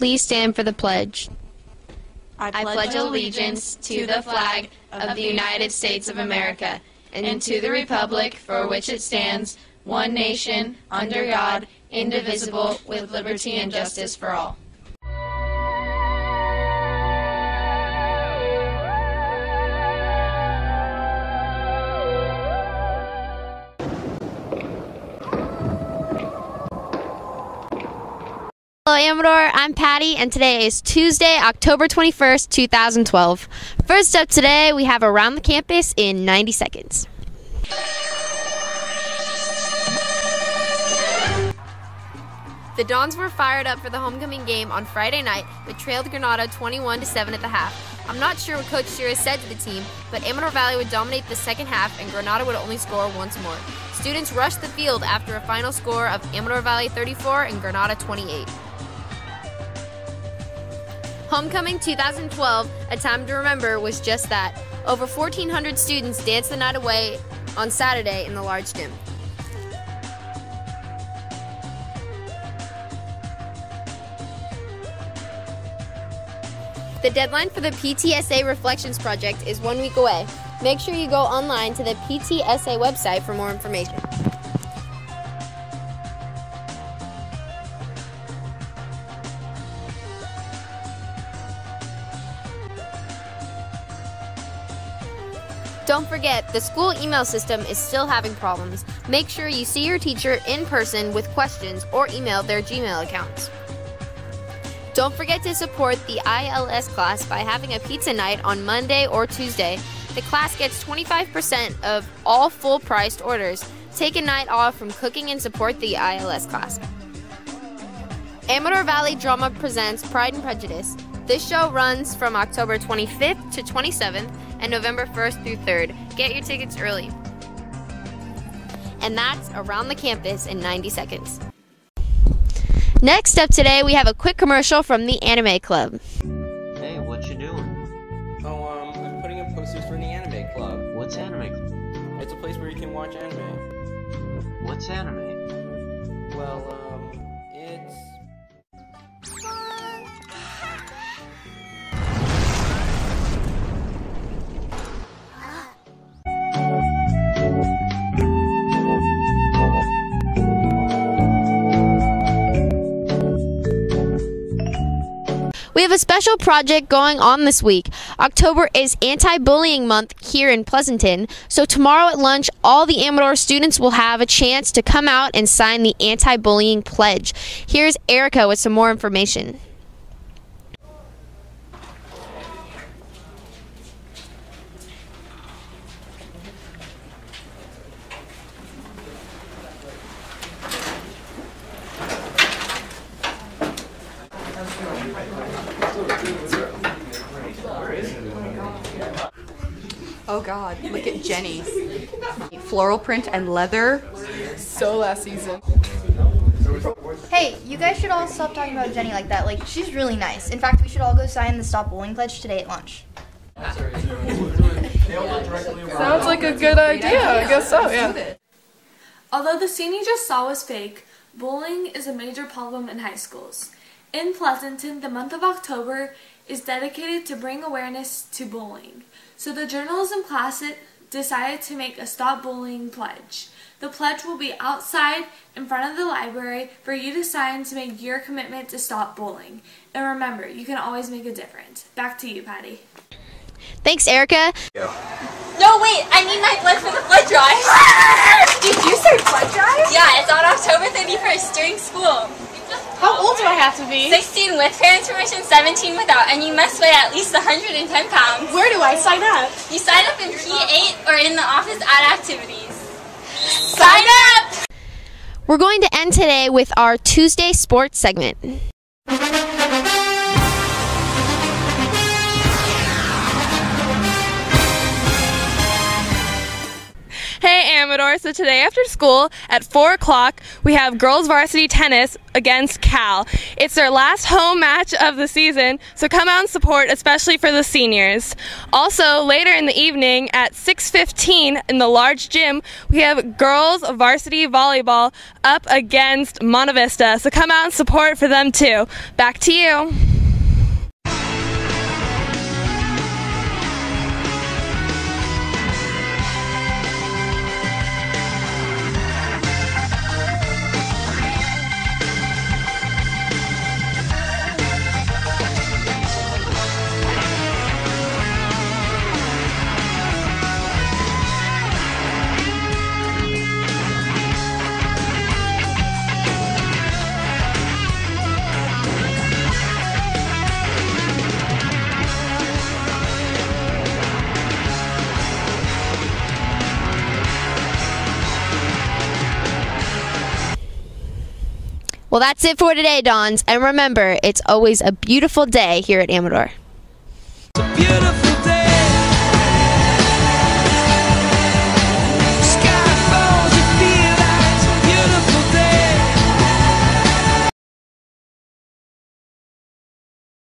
please stand for the pledge. I pledge allegiance to the flag of the United States of America and to the republic for which it stands, one nation, under God, indivisible, with liberty and justice for all. Hello Amador, I'm Patty, and today is Tuesday, October 21st, 2012. First up today, we have Around the Campus in 90 seconds. The Dons were fired up for the homecoming game on Friday night, but trailed Granada 21-7 at the half. I'm not sure what Coach Shearer said to the team, but Amador Valley would dominate the second half and Granada would only score once more. Students rushed the field after a final score of Amador Valley 34 and Granada 28. Homecoming 2012, A Time to Remember, was just that. Over 1,400 students danced the night away on Saturday in the large gym. The deadline for the PTSA Reflections Project is 1 week away. Make sure you go online to the PTSA website for more information. Don't forget, the school email system is still having problems. Make sure you see your teacher in person with questions or email their Gmail accounts. Don't forget to support the ILS class by having a pizza night on Monday or Tuesday. The class gets 25% of all full-priced orders. Take a night off from cooking and support the ILS class. Amador Valley Drama presents Pride and Prejudice. This show runs from October 25th to 27th and November 1st through 3rd. Get your tickets early. And that's Around the Campus in 90 seconds. Next up today, we have a quick commercial from the Anime Club. Hey, what you doing? Oh, I'm putting up posters for the Anime Club. What's Anime Club? It's a place where you can watch anime. What's anime? Well, it's... We have a special project going on this week. October is Anti-Bullying Month here in Pleasanton, so tomorrow at lunch, all the Amador students will have a chance to come out and sign the Anti-Bullying Pledge. Here's Erica with some more information. Oh God, look at Jenny. Floral print and leather. So last season. Hey, you guys should all stop talking about Jenny like that. Like, she's really nice. In fact, we should all go sign the Stop Bullying Pledge today at lunch. Sounds like a good idea. I guess so, yeah. Although the scene you just saw was fake, bullying is a major problem in high schools. In Pleasanton, the month of October is dedicated to bring awareness to bullying. So the journalism class decided to make a Stop Bullying Pledge. The pledge will be outside in front of the library for you to sign to make your commitment to stop bullying. And remember, you can always make a difference. Back to you, Patty. Thanks, Erica. No, wait, I need my blood for the blood drive. Did you say blood drive? Yeah, it's on October 31st during school. How old do I have to be? 16 with parents' permission, 17 without, and you must weigh at least 110 pounds. Where do I sign up? You sign up in P8 or in the office at activities. Sign up! We're going to end today with our Tuesday sports segment. Hey, Amador. So today after school at 4 o'clock, we have girls varsity tennis against Cal. It's their last home match of the season, so come out and support, especially for the seniors. Also, later in the evening at 6:15 in the large gym, we have girls varsity volleyball up against Monte Vista. So come out and support for them too. Back to you. Well, that's it for today, Dons. And remember, it's always a beautiful day here at Amador. It's a beautiful